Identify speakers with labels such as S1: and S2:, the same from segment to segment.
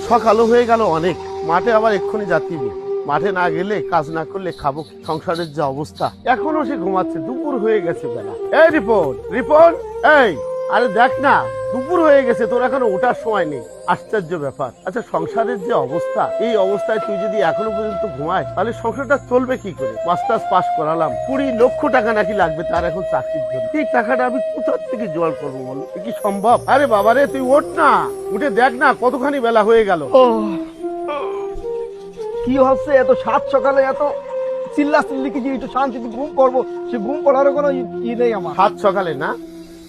S1: সকালও হয়ে গেল অনেক, মাঠে আবার এক্ষুনি যাচ্ছিবি। মাঠে না গেলে কাজ না করলে খাবো, সংসারের যে অবস্থা। এখনো সে ঘুমাচ্ছে, দুপুর হয়ে গেছে বেলা। এই রিপন, রিপন, এই আরে দেখ না, দুপুর হয়ে গেছে, তোর এখনো ওঠার সময় নেই। আশ্চর্য ব্যাপার। আচ্ছা, সংসারের যে অবস্থা, এই অবস্থায় তুই যদি এখনো পর্যন্ত ঘুমায়, তাহলে সংসারটা চলবে কি করে? মাস্টার্স পাস করালাম, 20 লক্ষ টাকা নাকি লাগবে তার এখন চাকরির জন্য। এই টাকাটা আমি কোথা থেকে জোগাড় করবো বলো? কি সম্ভব? আরে বাবারে, তুই ওঠ না, উঠে দেখ না কতখানি বেলা হয়ে গেল।
S2: কি হচ্ছে এত সাত সকালে এত চিল্লা চিল্লি, কি একটু শান্তিতে ঘুম করবো, সে ঘুম করারও কোনো ই নেই আমার।
S1: সাত সকালে না,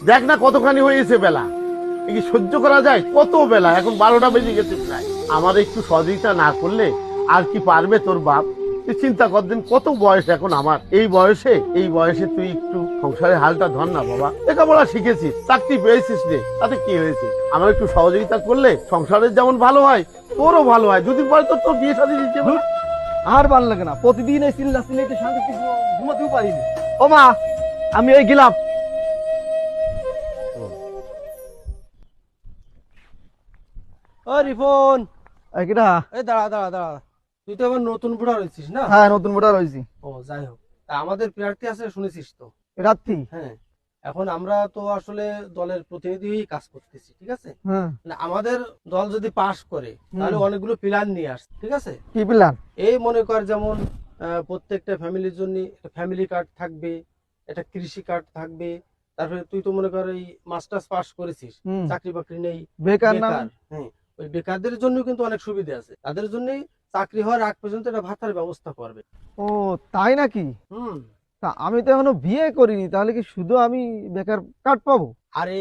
S1: দেখ না কতখানি হয়েছে বেলা। কি সহ্য করা যায়? কত বেলা, এখন 12টা বেজে গেছে প্রায়। আমার একটু সহযোগিতা না করলে আর কি পারবে তোর বাপ? তুই চিন্তা কর দিন, কত বয়স এখন আমার। এই বয়সে তুই একটু সংসারের হালটা ধর না বাবা। লেখাপড়া শিখেছিস, চাকরি পেয়েছিস রে, তাতে কি হয়েছে? আমার একটু সহযোগিতা করলে সংসারের যেমন ভালো হয়, তোরও ভালো হয়। দুদিন পরে তোর বিয়ে শাদী দিচ্ছে।
S2: আর ভালো লাগে না, প্রতিদিন এই চিল্লা চিল্লিতে শান্তিতে ঘুমাতেও পারিনি। ও মা, আমি ওই গেলাম।
S3: ও রিফন,
S2: কিটা?
S3: এই দাঁড়া দাঁড়া দাঁড়া, তুই তো এবার নতুন ভোটার হয়েছিস না?
S2: হ্যাঁ, নতুন ভোটার হয়েছি।
S3: ও যাই হোক, তা আমাদের প্রার্থী আছে শুনেছিস তো?
S2: রাত্রি।
S3: হ্যাঁ, এখন আমরা তো আসলে দলের প্রতিনিধি হয়েই কাজ করতেছি, ঠিক আছে?
S2: হ্যাঁ।
S3: না, আমাদের দল যদি পাস করে তাহলে অনেকগুলো প্ল্যান নিয়ে আসছে, ঠিক আছে?
S2: কি প্ল্যান?
S3: এই মনে কর যেমন প্রত্যেকটা ফ্যামিলির জন্য ফ্যামিলি কার্ড থাকবে, একটা কৃষি কার্ড থাকবে। তারপরে তুই তো মনে কর এই মাস্টার্স পাস করেছিস, চাকরি বাকরি নেই,
S2: বেকার না?
S3: হ্যাঁ, ওই বেকারদের জন্য কিন্তু অনেক সুবিধা আছে। তাদের জন্য চাকরি হওয়ার আগ পর্যন্ত একটা ভাতার ব্যবস্থা করবে।
S2: ও তাই নাকি? তা আমি তো এখনো বিয়ে করিনি, তাহলে কি শুধু আমি বেকার কার্ড পাবো?
S3: আরে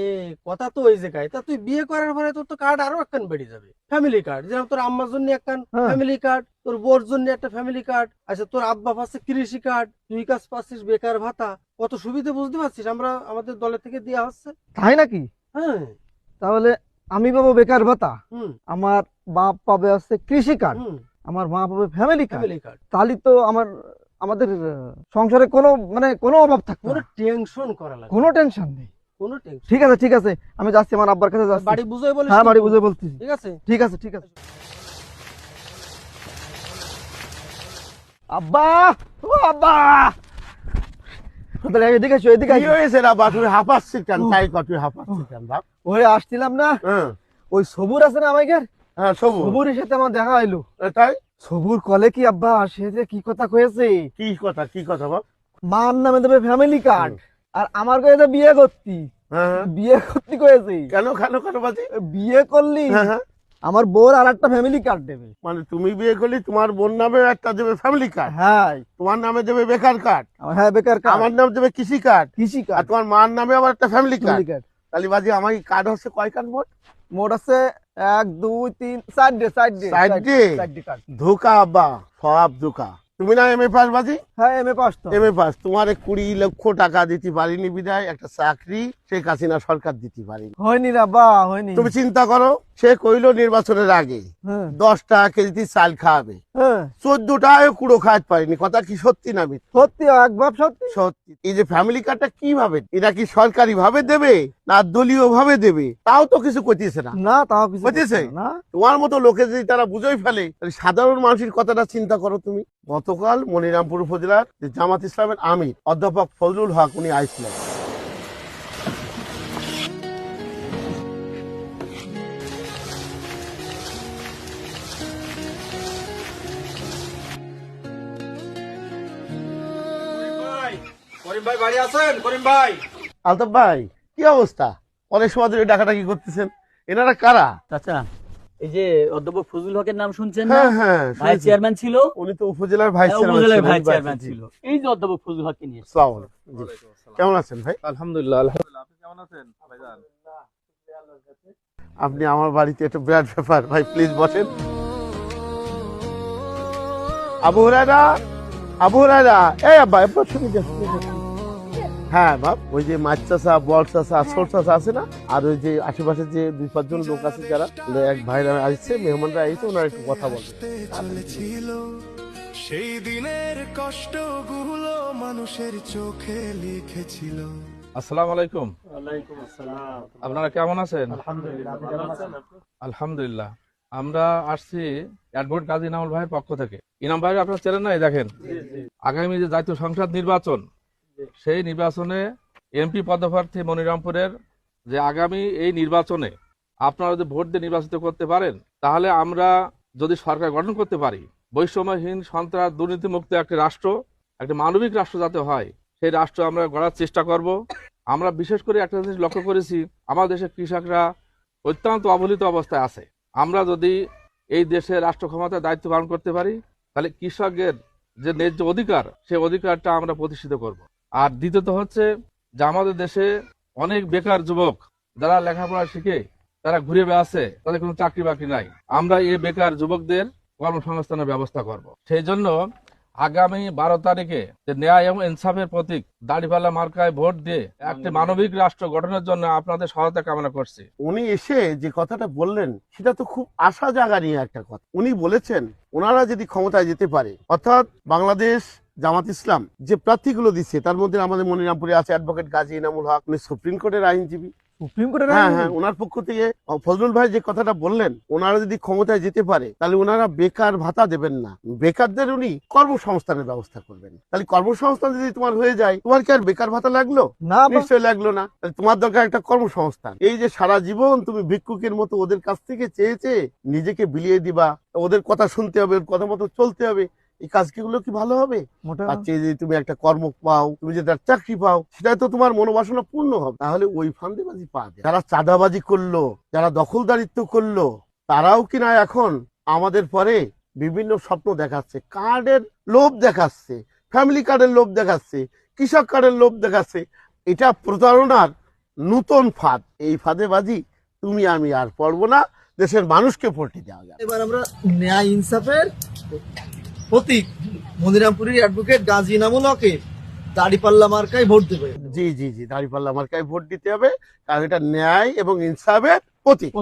S3: কথা তো ওই জায়গায়, তা তুই বিয়ে করার পরে তোর তো কার্ড আরো একখান বেড়ে যাবে, ফ্যামিলি কার্ড। যেমন তোর আম্মার জন্য একখান ফ্যামিলি কার্ড, তোর বোর জন্য একটা ফ্যামিলি কার্ড। আচ্ছা, তোর আব্বা পাচ্ছে কৃষি কার্ড, তুই কাজ পাচ্ছিস বেকার ভাতা। কত সুবিধা বুঝতে পারছিস, আমরা আমাদের দলের থেকে দেওয়া হচ্ছে।
S2: তাই নাকি?
S3: হ্যাঁ।
S2: তাহলে আমি পাবো বেকার ভাতা, আমার বাপ পাবে হচ্ছে কৃষি কার্ড, আমার মা পাবে ফ্যামিলি কার্ড। তাহলে তো আমাদের সংসারে কোনো অভাব থাকবে না,
S3: টেনশন করা লাগবে,
S2: কোনো টেনশন নেই। ঠিক আছে, ঠিক আছে, আমি যাচ্ছি, আমার আব্বার কাছে যাচ্ছি।
S3: বাড়ি বুঝে বলিস?
S2: হ্যাঁ, বাড়ি বুঝে বলছি।
S3: ঠিক আছে,
S2: ঠিক আছে, ঠিক আছে। আব্বা, ও আব্বা, এদিকে এসো, এদিকে।
S1: কি হয়েছে রে বাবা, তুই হাঁপাচ্ছিস কেন? তাই কর, তুই হাঁপাচ্ছিস কেন বাপ?
S2: ওই আসছিলাম না, ওই সবুর আছে না আমাদের?
S1: হ্যাঁ,
S2: সবুরের সাথে আমার দেখা হইলো।
S1: তাই?
S2: সবুর কলে কি আব্বা, সে যে কি কথা কয়েছে।
S1: কি কথা বাপ?
S2: মার নামে দেবে ফ্যামিলি কার্ড, আর আমার কাছে বিয়ে করতি। বিয়ে করতে কয়েছে।
S1: কেন কেন কেন বাজি?
S2: বিয়ে করলি আমার বোর আর একটা ফ্যামিলি কার্ড দেবে।
S1: মানে তুমি বিয়ে করলি, তোমার বোন নামে একটা দেবে ফ্যামিলি কার্ড,
S2: হ্যাঁ,
S1: তোমার নামে দেবে বেকার কার্ড,
S2: হ্যাঁ বেকার কার্ড,
S1: আমার নাম দেবে কৃষি কার্ড, আর তোমার মার নামে আবার একটা ফ্যামিলি কার্ড। তাহলে বাজি আমার কার্ড হচ্ছে কয় কার্ড?
S2: মোট আছে 1 2 3 4
S1: ধোকা আব্বা, সব ধোকা। তুমি না এমএ পাস বাজি?
S2: হ্যাঁ, এমএ পাস। তো
S1: এমএ পাস, তোমার 20 লক্ষ টাকা দিতে পারিনি বিদায় একটা চাকরি শেখ হাসিনা সরকার দিতে পারিনি।
S2: হয়নি রে বা, হয়নি।
S1: তুমি চিন্তা করো, সে কইলো নির্বাচনের আগে 10 টাকা কেজিতে চাল খাওয়াবে, 14 টাকায় কুড়ো খাওয়াতে পারিনি। কথা কি সত্যি না?
S2: সত্যি, একবার সত্যি।
S1: সত্যি। এই যে ফ্যামিলি কার্ডটা কিভাবে, এটা কি সরকারি ভাবে দেবে না দলীয় ভাবে দেবে? তাও তো কিছু কইতেছে না।
S2: না, তাও কিছু
S1: কইতেছে
S2: না।
S1: তোমার মতো লোকে যদি তারা বুঝেই ফেলে, তাহলে সাধারণ মানুষের কথাটা চিন্তা করো তুমি। গতকাল মনিরামপুর উপজেলার যে জামাত ইসলামের আমির অধ্যাপক ফজলুল হক উনি আইছিলেন।
S3: করিম ভাই বাড়ি আছেন? করিম ভাই,
S1: আলতাফ ভাই, কি অবস্থা? অনেক সময় ধরে ডাকাডাকি করতেছেন, এনারা কারা?
S4: চাচা, এই যে অধ্যাপক ফজলুল হকের নাম শুনছেন না?
S1: হ্যাঁ হ্যাঁ,
S4: ভাইস চেয়ারম্যান ছিল।
S1: উনি তো উপজেলার ভাইস
S4: চেয়ারম্যান ছিল। এই যে অধ্যাপক ফজলুল হককে নিয়ে।
S1: আসসালামু আলাইকুম। কেমন আছেন ভাই?
S5: আলহামদুলিল্লাহ। আপনি কেমন আছেন ভাইজান?
S1: আপনি আমার বাড়িতে একটা বিরাট ব্যাপার ভাই, প্লিজ বসেন। আবু হুরায়রা, আবু হুরায়রা, এই আব্বা হ্যাঁ বাপ, ওই যে মাছ চাষা, বল চাষা, আসর চাষা আছে না, আর ওই যে আশেপাশে যে 2-5 জন লোক আছে যারা, এক ভাইরা আসছে, মেহমানরা আসছে, ওনারা একটু কথা বলবে।
S6: সেই দিনের কষ্টগুলো মানুষের চোখে লিখেছিল।
S5: আসসালামু আলাইকুম।
S3: ওয়ালাইকুম আসসালাম।
S5: আপনারা কেমন আছেন?
S3: আলহামদুলিল্লাহ।
S5: আলহামদুলিল্লাহ। আমরা আসছি অ্যাডভোকেট কাজী ইনামুল ভাইয়ের পক্ষ থেকে। ইনাম ভাই আপনারা চেনেন না, এই দেখেন আগামী যে জাতীয় সংসদ নির্বাচন, সেই নির্বাচনে এমপি পদপ্রার্থী মনিরামপুরের যে আগামী এই নির্বাচনে আপনারা যদি ভোট দিয়ে নির্বাচিত করতে পারেন, তাহলে আমরা যদি সরকার গঠন করতে পারি, বৈষম্যহীন, সন্ত্রাস, দুর্নীতিমুক্ত একটি রাষ্ট্র, একটি মানবিক রাষ্ট্র যাতে হয়, সেই রাষ্ট্র আমরা গড়ার চেষ্টা করব। আমরা বিশেষ করে একটা জিনিস লক্ষ্য করেছি, আমাদের দেশের কৃষকরা অত্যন্ত অবহেলিত অবস্থায় আছে। আমরা যদি এই দেশে রাষ্ট্র ক্ষমতার দায়িত্ব পালন করতে পারি, তাহলে কৃষকের যে ন্যায্য অধিকার, সেই অধিকারটা আমরা প্রতিষ্ঠিত করব। আর দ্বিতীয়ত হচ্ছে যে আমাদের দেশে অনেক বেকার যুবক যারা লেখাপড়া শিখে তারা ঘুরে বেড়াচ্ছে, তাদের কোনো চাকরি বাকরি নাই। আমরা এই বেকার যুবকদের কর্মসংস্থানের ব্যবস্থা করব। সেই জন্য আগামী 12 তারিখে যে ন্যায় এবং ইনসাফের প্রতীক দাড়িপাল্লা মার্কায় ভোট দিয়ে একটি মানবিক রাষ্ট্র গঠনের জন্য আপনাদের সহায়তা কামনা করছি।
S1: উনি এসে যে কথাটা বললেন সেটা তো খুব আশা জাগানিয়া একটা কথা। উনি বলেছেন ওনারা যদি ক্ষমতায় যেতে পারে, অর্থাৎ বাংলাদেশ জামাত ইসলাম যে প্রার্থীগুলো দিচ্ছে তার মধ্যে আমাদের মনিরামপুরে আছে অ্যাডভোকেট গাজী ইনামুল হক, উনি সুপ্রিম কোর্টের আইনজীবী।
S2: সুপ্রিম কোর্টের
S1: হ্যাঁ হ্যাঁ, ওনার পক্ষ থেকে ফজলুল ভাই যে কথাটা বললেন, ওনারা যদি ক্ষমতায় যেতে পারে তাহলে ওনারা বেকার ভাতা দেবেন না, বেকারদের উনি কর্মসংস্থানের ব্যবস্থা করবেন। তাহলে কর্মসংস্থান যদি তোমার হয়ে যায়, তোমার কি আর বেকার ভাতা লাগলো?
S2: না বা-
S1: নিশ্চয় লাগলো না। তাহলে তোমার দরকার একটা কর্মসংস্থান। এই যে সারা জীবন তুমি ভিক্ষুকের মতো ওদের কাছ থেকে চেয়ে চেয়ে নিজেকে বিলিয়ে দিবা, ওদের কথা শুনতে হবে, ওর কথা মতো চলতে হবে, এই কাজগুলো কি ভালো হবে?
S2: মোটা
S1: তার চেয়ে যদি তুমি একটা কর্ম পাও, তুমি যদি একটা চাকরি পাও, সেটাই তো তোমার মনোবাসনা পূর্ণ হবে। তাহলে ওই ফান্দিবাজি পা দেয়। যারা চাঁদাবাজি করলো, যারা দখলদারিত্ব করলো, তারাও কিনা এখন আমাদের পরে বিভিন্ন স্বপ্ন দেখাচ্ছে, কার্ডের লোভ দেখাচ্ছে, ফ্যামিলি কার্ডের লোভ দেখাচ্ছে, কৃষক কার্ডের লোভ দেখাচ্ছে। এটা প্রতারণার নূতন ফাঁদ। এই ফাঁদেবাজি তুমি আমি আর পড়বো না, দেশের মানুষকে পল্টি দেওয়া যাবে।
S2: এবার আমরা ন্যায় ইনসাফের প্রতীক মনিরামপুরের অ্যাডভোকেট গাজী ইনামুল হকের দাড়িপাল্লা মার্কায় ভোট দেবে।
S1: জি জি জি, দাঁড়িপাল্লা মার্কায় ভোট দিতে হবে, কারণ এটা ন্যায় এবং ইনসাফের প্রতীক।